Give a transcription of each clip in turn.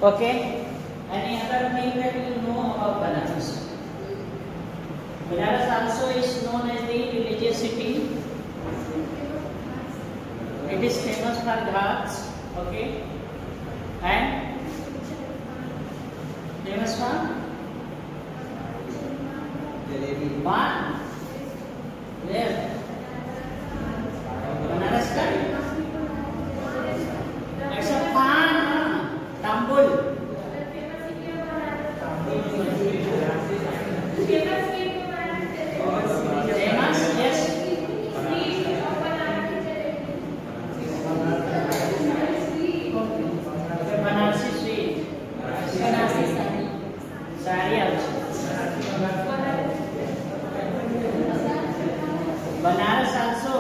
Okay. Any other thing that you know about Banaras? Banaras also is known as the religious city. It is famous for ghats. Okay. And famous for pan. Where? Banaras ka? It's a pan. Tambul. Famous, yes. Banarsi sweet. Banarsi sari. Sari also. Banaras also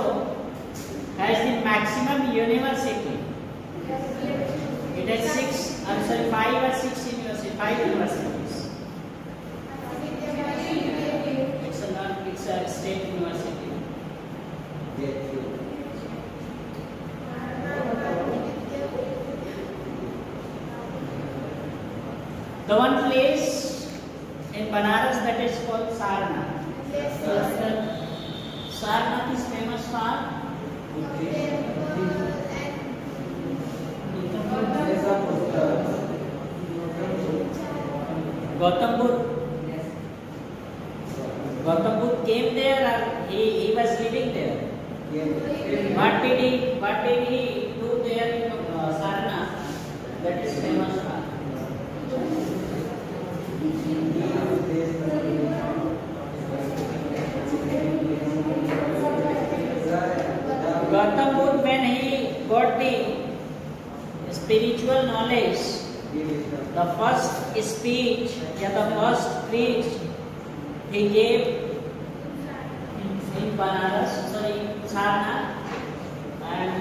has the maximum university. It has 5 or 6 universities, 5 universities. It's a state university. The one place in Banaras that is called Sarnath. Sarnath is famous for Gautam Buddha. Gautam Buddha came there or he was living there. What did he do there in Sarnath? That is famous for. Gautam Buddha, when he got the spiritual knowledge, the first speech, the first preach he gave in Banaras, Sarnath, and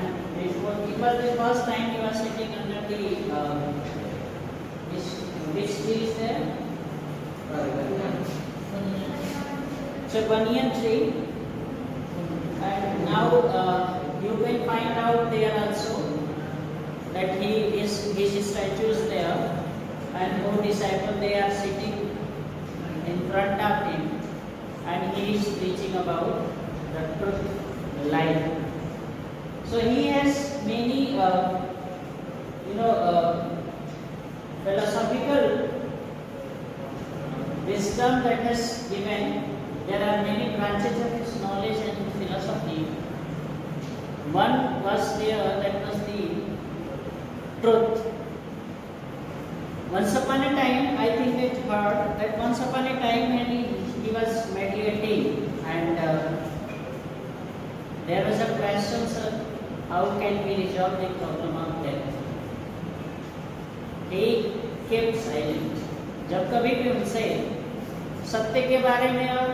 it was the first time he was sitting under the which tree is there? It's a banyan tree, and now you can find out there also that his statue is there, and 4 disciples they are sitting in front of him, and he is preaching about the truth, the life. So he has many philosophical wisdom that has given. There are many branches of his knowledge and philosophy. One was there, that was the truth. Once upon a time, I think it heard that once upon a time when he was meditating, and there was a question, sir, how can we resolve the problem of death? He kept silent. जब कभी भी उनसे सत्य के बारे में और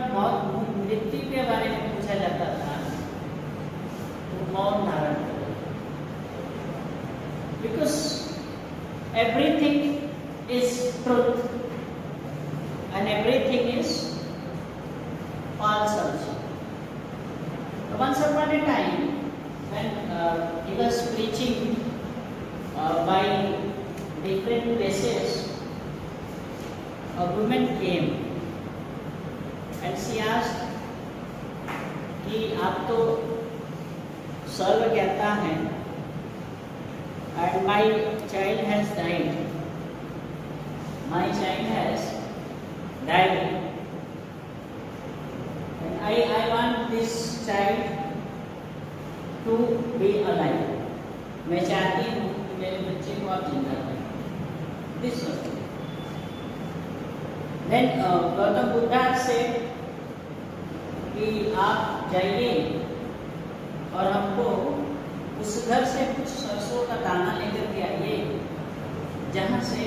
मृत्यु के बारे में पूछा जाता था, वो मौन धारण करते, because everything is truth and everything is false also. Once upon a time, when he was preaching by different places, a woman came and she asked कि आप तो सर्व कहता है, and my child has died. My child has died. And I want this child to be alive. मैं चाहती हूँ कि मेरे बच्चे को आप जिंदा करें. This was it. Then Gautam Buddha said कि आप जाइए और हमको उस घर से कुछ सरसों का दाना लेकर के आइए जहाँ से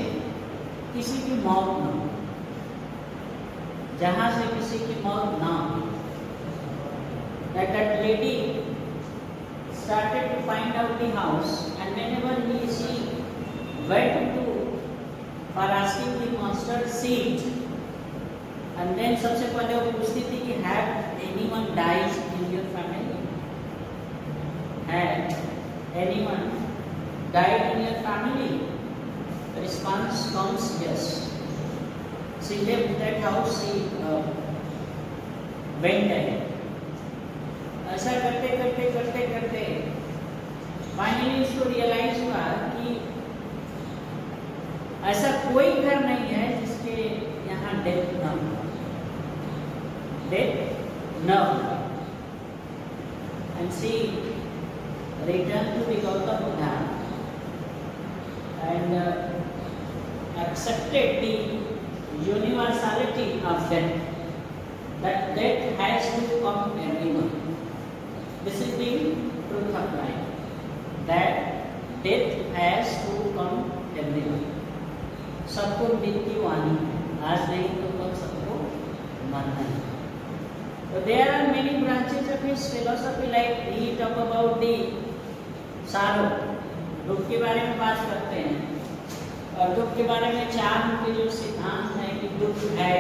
किसी की मौत ना हो, जहाँ से किसी की मौत ना हो. That lady started to find out the house, and whenever she went to for asking the master seat, and then सबसे पहले वो पूछती थी कि have anyone died in your family? Had anyone died in your family? The response she left that house, she went ahead. ऐसा करते करते करते करते फाइनली उसको रियलाइज हुआ कि ऐसा कोई घर नहीं है जिसके यहाँ डेथ न हुआ, डेथ न हुआ. And she returned to the Gautam Buddha and accepted the universality of death, that death has to come to everyone. This is the truth of life, that death has to come to everyone. सबको मृत्यु आनी है, आज नहीं तो कल सबको मरना है. So there are many branches of his philosophy, like he talk about the sorrow, दुख के बारे में बात करते हैं. और दुख के बारे में चार उनके जो सिद्धांत है कि दुख है,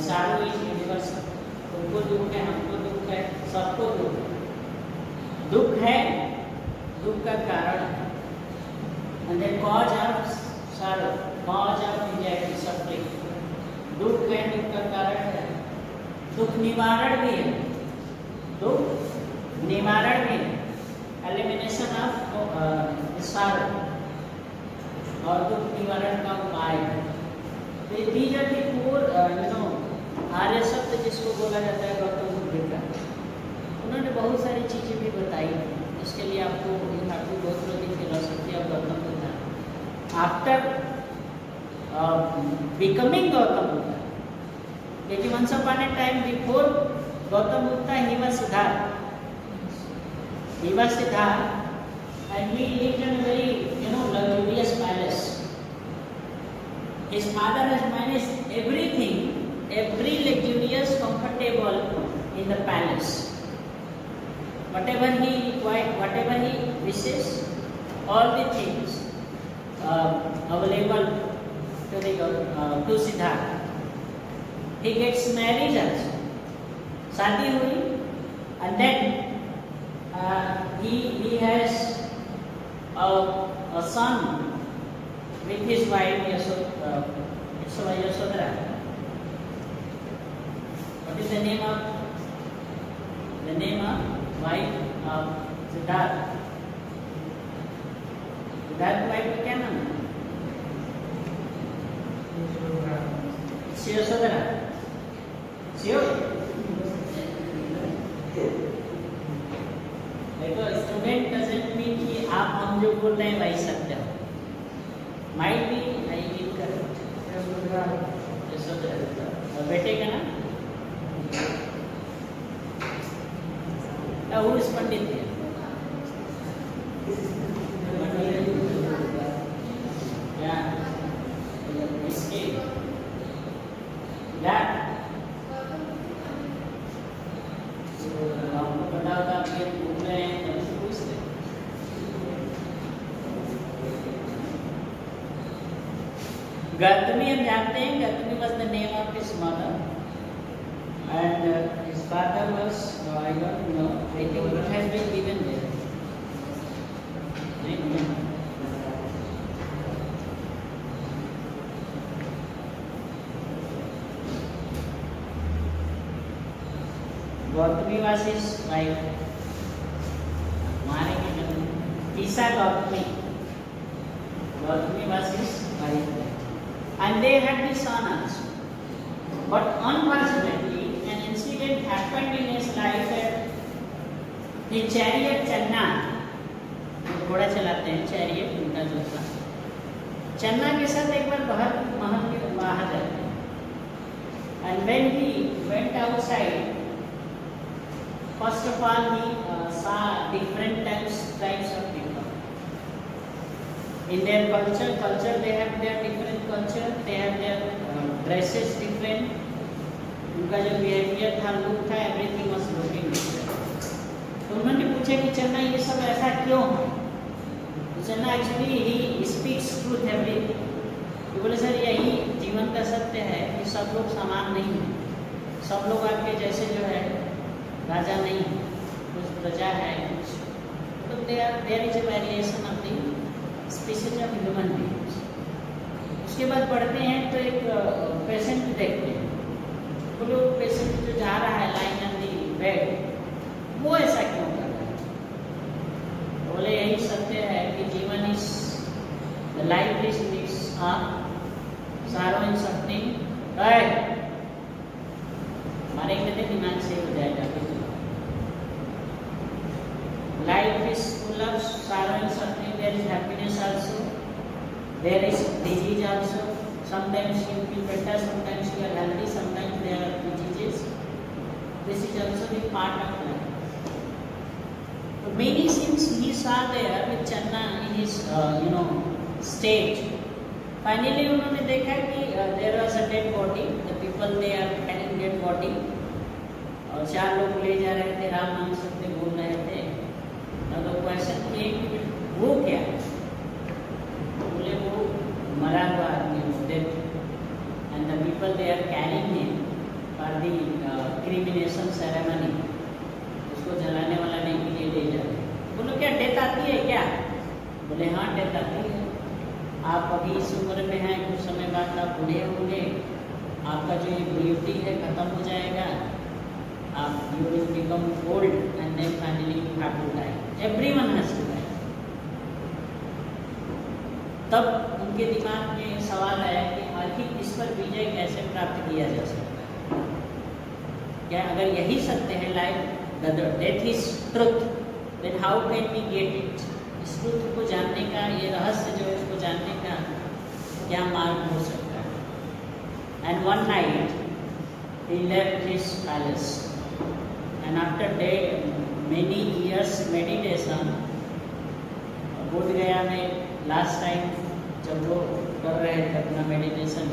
sorrow is universal, उनको दुख है, हमको दुख है, सबको दुख है. दुख है, दुख का कारण है. And the cause of sorrow, cause of anxiety, suffering. दुख है, दुख का कारण है. दुख निवारण भी है, दुख निवारण भी है, एलिमिनेशन ऑफ sorrow, और दुख निवारण का उपाय है. तो these are the four आर्य शब्द जिसको बोला जाता है गौतम बुद्ध का. उन्होंने बहुत सारी चीजें भी बताई. इसके लिए आपको you have to go through the philosophy of Gautam Buddha after becoming Gautam Buddha. लेकिन once upon a time before Gautam Buddha, he was Siddhartha. He was Siddhartha, and he lived in a very luxurious palace. His father has managed everything, every luxurious, comfortable in the palace. Whatever he required, whatever he wishes, all the things available to Siddhartha. He gets married also. शादी हुई, and then he has a son with his wife Yasodhara. What is the name of wife of Siddhartha? Siddhartha wife का क्या नाम है? Yasodhara. देखो, student doesn't mean कि आप हम जो बोल रहे हैं वही सत्य हो. माइट बी आई मीन कर बेटे का नाम वो इस पंडित है. क्या इसके आपको पता होगा, आप ये घूम रहे हैं तो पूछते. गौतमी हम जानते हैं, Gautami was the name of his mother, and his father was I don't know, I think it has been given there. Gautami was his wife. Isa Gautami. Gautami was his wife. And they had this son also. But unfortunately, an incident happened in his life that the chariot Channa, घोड़ा चलाते हैं, chariot उनका जो था, चन्ना के साथ एक बार महल के बाहर जाते हैं. And when he went outside, first of all, he saw different types of people. In their culture, they have their different culture. They have their dresses different. उनका जो behavior था, look था, everything was looking different. तो उन्होंने पूछा कि चन्ना ये सब ऐसा क्यों है? तो चन्ना actually he speaks truth everything. तो बोले सर यही जीवन का सत्य है कि सब लोग समान नहीं हैं. सब लोग आपके जैसे जो है राजा नहीं है, कुछ प्रजा है, कुछ तो there is a variation of the species of human beings. उसके उसके बाद पढ़ते हैं तो एक पेशेंट देखते हैं, वो लोग पेशेंट जो जा रहा है लाइन ऑन दी बेड वो ऐसा क्यों कर रहा है? बोले यही सत्य है कि जीवन इस लाइफ इज दिस सारो इन सफरिंग मारेंगे तो दिमाग से हो जाएगा। Life is full of sorrow and suffering, there is happiness also, there is disease also, sometimes you feel better, sometimes you are healthy, sometimes there are diseases. This is also the part of life. So many things he saw there with Channa in his state. Finally उन्होंने देखा कि there was a dead body, the people they are carrying dead body, और 4 लोग ले जा रहे थे, राम नाम सत्य बोल रहे थे। तो क्वेश्चन किए कि वो क्या? बोले वो मरा हुआ आदमी, dead, and the people they are carrying him for the cremation ceremony, उसको जलाने वाला नहीं के लिए ले जा रहे। बोलो क्या डेथ आती है क्या? बोले हाँ डेथ आती है। आप अभी इस उम्र में हैं, कुछ समय बाद आप बूढ़े होंगे, आपका जो ये ब्यूटी है खत्म हो जाएगा, आप you will become old and then finally you have to die, everyone has to die. तब उनके दिमाग में सवाल आया कि आखिर इस पर विजय कैसे प्राप्त किया जा सकता है? क्या अगर यही सत्य है, life the death is truth, then how can we get it? इस ट्रुथ को जानने का, ये रहस्य जो है उसको जानने का क्या मार्ग हो सकता है? And one night he left his palace and after many years meditation, बोध गया में लास्ट टाइम जब वो कर रहे थे अपना मेडिटेशन,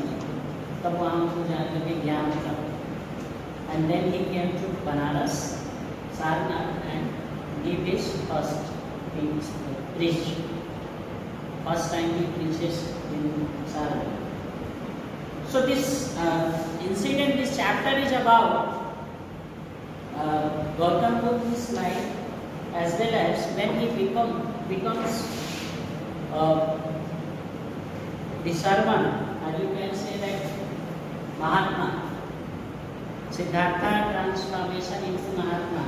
तब वहाँ उनको जाने के ज्ञान था। And then he came to Banaras Sarnath and give his first preach. First time he preaches in Saranag. So this incident, this chapter is about Gautam Buddha's life as well as when he becomes the servant, or you can say that Mahatma. Siddhartha transformation into Mahatma,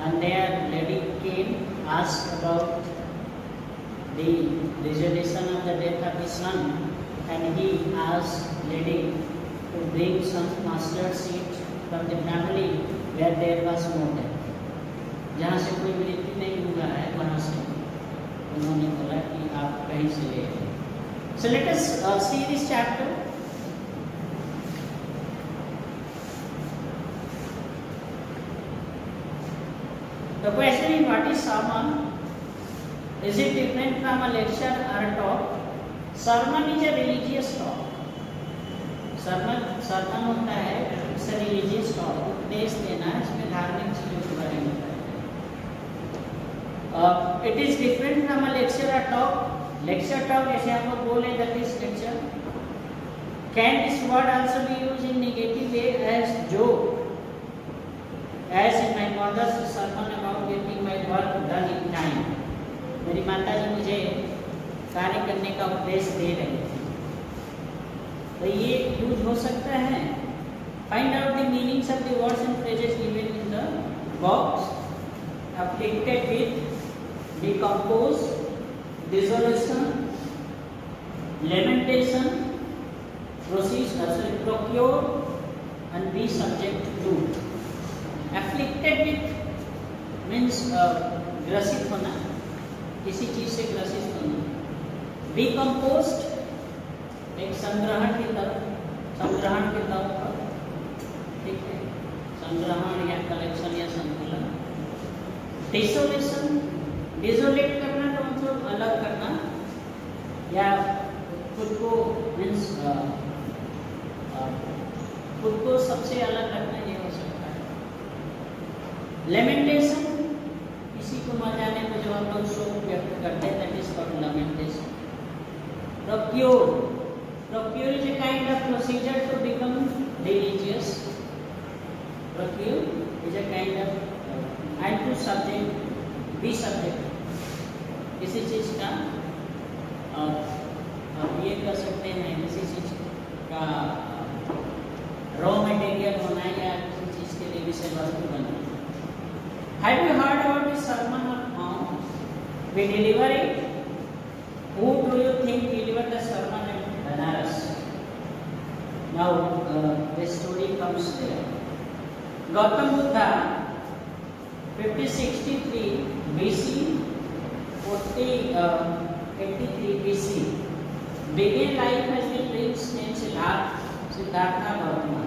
and their lady came, asked about the resolution of the death of his son, and he asked lady to bring some mustard seeds from the family where there was no death, जहाँ से कोई मृत्यु नहीं हुआ है, वहाँ से उन्होंने बोला कि आप कहीं से ले आए। So let us see this chapter. The question is, what is sermon? Is it different from a lecture or a talk? Sermon is a religious talk. sermon होता है, it's a religious talk, उपदेश देना, इसमें धार्मिक चीजों के बारे में बताया। It is different from a lecture or talk. Lecture talk जैसे हम लोग बोले that is lecture. Can this word also be used in negative way as joke? As in my mother's sermon about getting my work done in time. मेरी माता जी मुझे कार्य करने का उपदेश दे रही थी, तो ये यूज हो सकता है। Find out the meanings of the words and phrases given in the box. Afflicted with, decompose, dissolution, lamentation, procure, and be subject to. Afflicted with means ग्रसित होना, किसी चीज से ग्रसित होना। Decomposed एक संग्रहण की तरफ, ठीक है, संग्रहण या कलेक्शन या संकलन। Dissolution, डिसोलेट करना तो मतलब अलग करना, या खुद को मीन्स खुद को सबसे अलग रखना, ये हो सकता है। लेमेंटेशन, किसी को मर जाने पर जो हम लोग शोक व्यक्त करते हैं, that is called lamentation. Procure is a kind of procedure to become religious. Procure is a kind of and to subject, be subject, किसी चीज का आप ये कर सकते हैं का रॉ मटेरियल होना या किसी चीज के लिए विषय वस्तु बनना। Have you heard about the Sermon on Mount? We deliver it. Who do you think delivered the sermon in Banaras? Now the story comes there. Gautam Buddha, 5063 BC, 4083 BC, began life as a prince named Siddhartha Gautama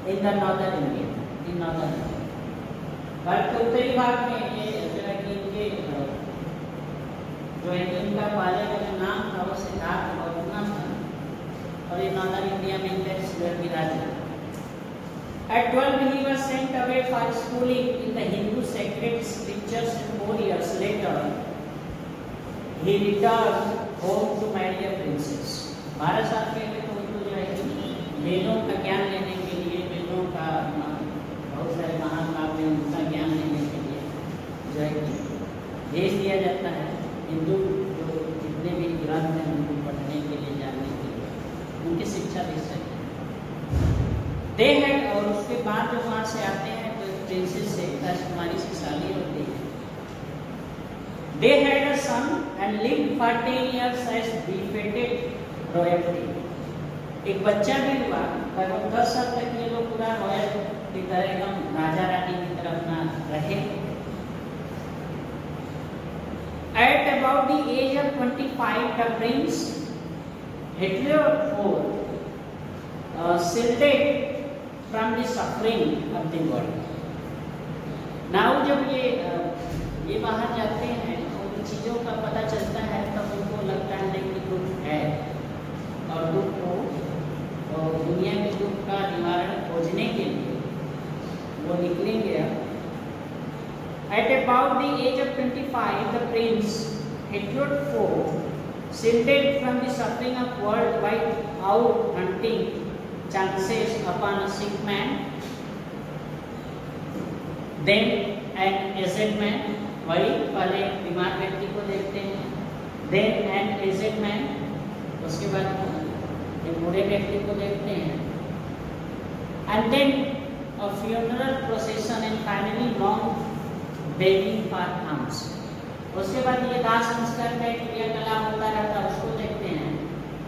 in the northern India. In northern India. Bharat के उत्तरी भाग में ये जो है कि इनके जो है इनका पाले का जो नाम था वो सिद्धार्थ गौतम था और ये नॉर्दर्न इंडिया में इनका की राजा। At 12 he was sent away for schooling in the Hindu sacred scriptures and 4 years later he returned home to marry a princess. 12 साल के लिए तो उनको जो है वेदों का ज्ञान लेने के लिए वेदों का बहुत सारे महान काव्य उनका ज्ञान लेने के लिए जो है भेज दिया जाता है। हिंदू जो जितने भी ग्रंथ हैं उनको पढ़ने के लिए जानने के लिए उनकी शिक्षा दे सके। दे है और उसके बाद जो वहाँ से आते हैं तो प्रिंसेस से राजकुमारी से शादी होती है। They had a son and lived for 10 years as befitted royalty. एक बच्चा भी हुआ पर 10 साल तक ये लोग पूरा रॉयल की तरह एकदम राजा रानी की तरह अपना रहे। At about the age of 25, the prince Hitler shielded from the suffering of the world. Now जब ये बाहर जाते हैं और उन चीजों का पता चलता है तब उनको लगता है कि दुख है और दुख को और दुनिया के दुख का निवारण खोजने के लिए वो निकलेंगे। At about the age of 25, the prince Hitler shielded from the suffering of world by out hunting chances upon a sick man, then an aged man. वही पहले बीमार व्यक्ति को देखते हैं, then an aged man, उसके बाद एक बूढ़े व्यक्ति को देखते हैं, and then a funeral procession and finally long begging for alms. उसके बाद ये दाह संस्कार का एक क्रियाकलाप होता रहता है उसको देखते हैं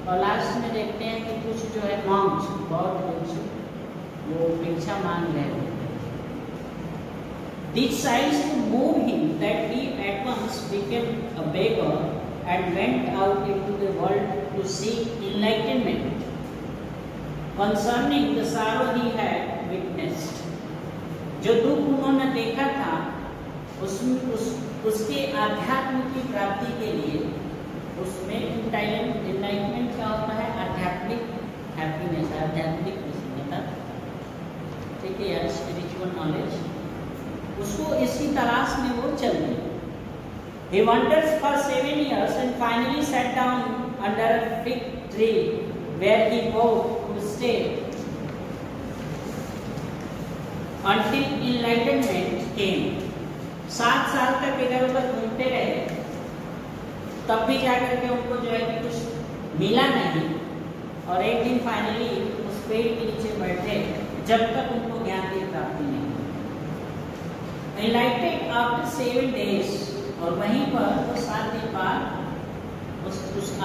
और लास्ट में देखते हैं कि कुछ जो है मॉन्क्स बहुत कुछ वो भिक्षा मांग रहे हैं। These signs to move him that he at once became a beggar and went out into the world to seek enlightenment concerning the sorrow he had witnessed. जो दुख उन्होंने देखा था उसके आध्यात्म की प्राप्ति के लिए उसमें एनलाइटमेंट क्या होता है? आध्यात्मिक हैप्पीनेस, आध्यात्मिक प्रसन्नता, ठीक है यार, स्पिरिचुअल नॉलेज, उसको इसकी तलाश में वो चल गए। He wandered for 7 years and finally sat down under a fig tree where he vowed to stay until enlightenment came. 7 साल तक इधर उधर घूमते रहे, तब भी जाकर के उनको जो है कि कुछ मिला नहीं और एक दिन फाइनली उस पेड़ के नीचे बैठे जब तक उनको ज्ञान की प्राप्ति नहीं। Enlightened after 7 days, और वहीं पर वो 7 दिन बाद उस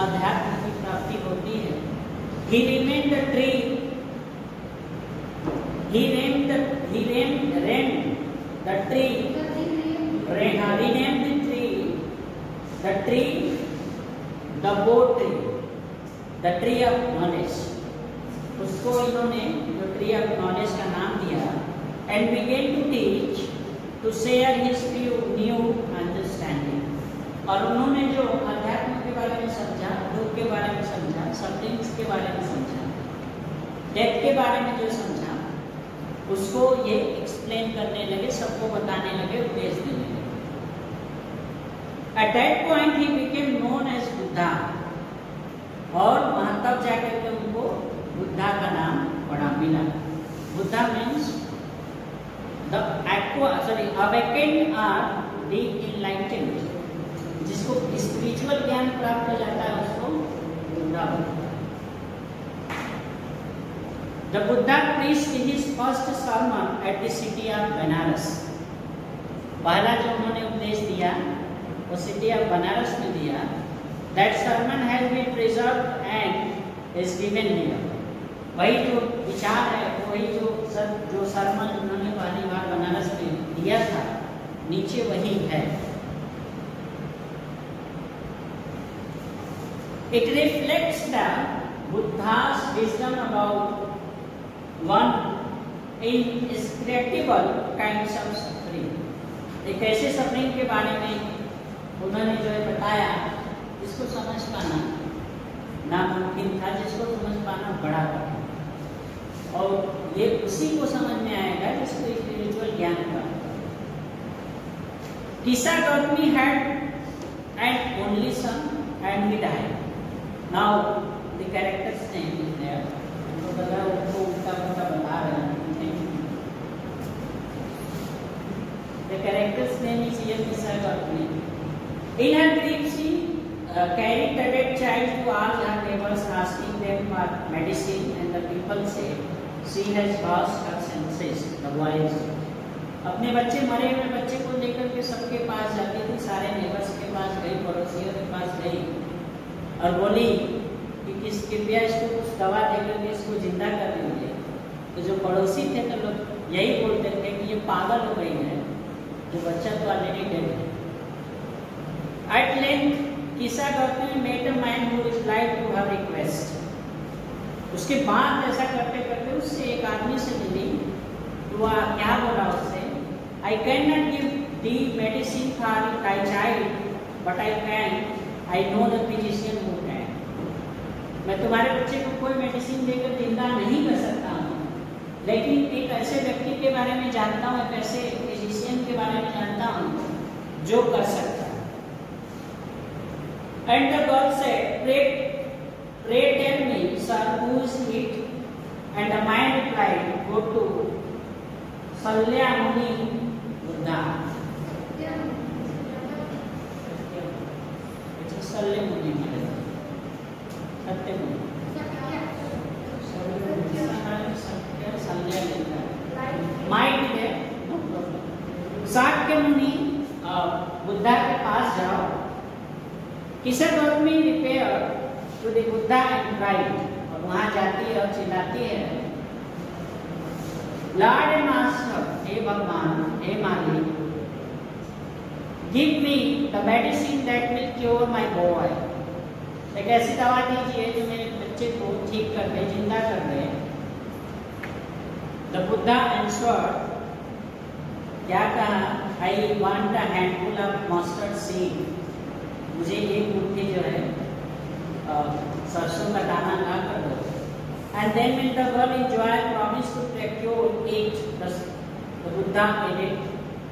आध्यात्म की प्राप्ति होती है। He named the tree. He named the tree, the bow tree, the tree of knowledge. उसको इन्होंने जो tree of knowledge का नाम दिया and began to teach, to share his new understanding. और उन्होंने जो अध्यात्म के बारे में समझा, दुख के बारे में समझा, सफरिंग्स के बारे में समझा, डेथ के बारे में जो समझा, उसको ये एक्सप्लेन करने लगे, सबको बताने लगे, उपदेश देने लगे। At that point he became known as Buddha, और वहां तब जाकर के उनको बुद्धा का नाम बड़ा मिला। Buddha means the awakened or the enlightened, जिसको स्पिरिचुअल ज्ञान प्राप्त हो जाता है उसको बुद्धा बोलते हैं। The Buddha preached his first sermon at the city of Banaras. पहला जो उन्होंने उपदेश दिया वो सिटी ऑफ बनारस में दिया. That sermon has been preserved and is given here. वही जो विचार है, वही जो सरमन उन्होंने पहली बार बनारस में दिया था, नीचे वही है. It reflects the Buddha's wisdom about one inscrutable kinds of suffering. एक ऐसे सफरिंग के बारे में उन्होंने जो है बताया जिसको समझ पाना नामुमकिन था, जिसको समझ पाना बड़ा कठिन. और ये उसी को समझ में आएगा जिसको स्पिरिचुअल ज्ञान का. Kisa Gautami had an only son and he died. Now the character's name is there. तो बता उनको उल्टा बता रहे हैं. The character's name is here Kisa Gautami. In her dream she carried the dead child to all her neighbors, asking them for medicine, and the people say she has lost her senses. The wise अपने बच्चे मरे हुए बच्चे को लेकर के सबके पास जाती थी, सारे नेबर्स के पास गई, पड़ोसियों के पास गई और बोली कि कृपया इसको कुछ दवा देकर के इसको जिंदा कर दीजिए. तो जो पड़ोसी थे तो लोग यही बोलते थे कि ये पागल हो गई है, जो बच्चा तो ऑलरेडी डेड है. At length, Kisa Gautami met a man who replied to her request. उसके बाद ऐसा करते करते उससे एक आदमी से मिली. तो क्या बोला उससे? I cannot give thee medicine for thy child, but I know the physician who can. मैं तुम्हारे बच्चे को कोई मेडिसिन देकर जिंदा नहीं कर सकता हूँ, लेकिन एक ऐसे व्यक्ति के बारे में जानता हूँ, एक ऐसे फिजिशियन के बारे में जानता हूँ जो कर सकता है. And the girl said, pray tell me, sir, who is it? And the man replied, go to Salyamuni Buddha. It's a Salyamuni Buddha. Satyamuni. Might be there, no problem. Satyamuni Buddha के पास जाओ. Kisa Gautami repaired to the Buddha and cried. और वहाँ जाती है और चिल्लाती है, Lord and Master, हे भगवान, हे मालिक, give me the medicine that will cure my boy. एक ऐसी दवा दीजिए जो मेरे बच्चे को ठीक कर दे, जिंदा कर दे. The Buddha answered, क्या कहा? I want a handful of mustard seed. मुझे एक मुट्ठी जो है सरसों का दाना ला कर दो. And then when the girl enjoyed, promised to procure it, the Buddha made it.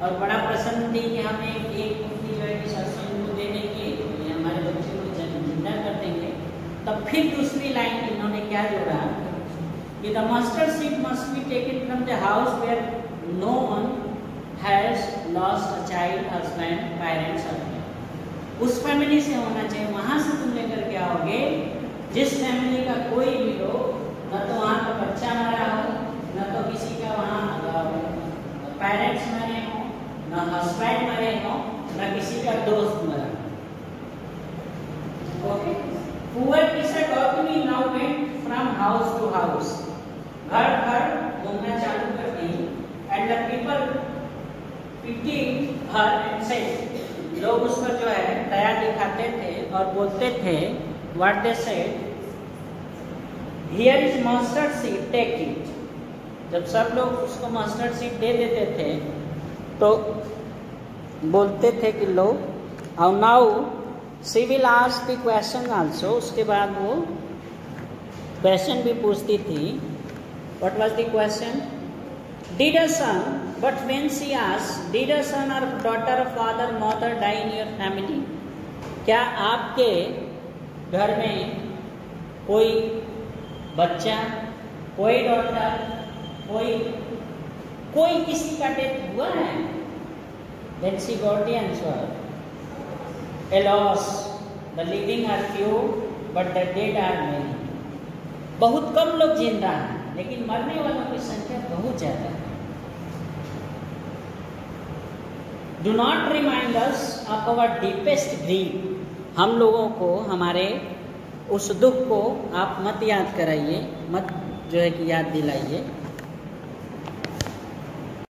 और बड़ा प्रसन्न थी कि हमें एक मुट्ठी जो है कि सरसों को दे देंगे, हमारे बच्चे को जिंदा कर देंगे. तब फिर दूसरी लाइन इन्होंने क्या जोड़ा कि the mustard seed must be taken from the house where no one has lost a child, husband, parents, or उस फैमिली से होना चाहिए. वहां से तुम लेकर के आओगे जिस फैमिली का कोई भी हो, न तो वहाँ का बच्चा मरा हो, न तो किसी का वहाँ पेरेंट्स मरे हो, न हस्बैंड मरे हो, न किसी का दोस्त मरा. Okay. Poor Kisa Gautami now went from house to house. घर घर घूमना चालू कर दी. And the people pitied her and said, लोग उस पर जो है दया दिखाते थे और बोलते थे, what they said, here is mustard seed, take it. जब सब लोग उसको मस्टर्ड सीड दे देते थे तो बोलते थे कि लो. और now she will ask the question also. उसके बाद वो क्वेश्चन भी पूछती थी. What was the question? Did a son, but when she asked, did a son or daughter, father, mother die in your family? क्या आपके घर में कोई बच्चा, कोई डॉटर, कोई किसी का डेथ हुआ है? Then she got the answer. Alas, the living are few, but the dead are many. बहुत कम लोग जिंदा हैं, लेकिन मरने वालों की संख्या बहुत ज़्यादा है। Do not remind us of our deepest grief. हम लोगों को हमारे उस दुख को आप मत याद कराइए, मत जो है कि याद दिलाइए।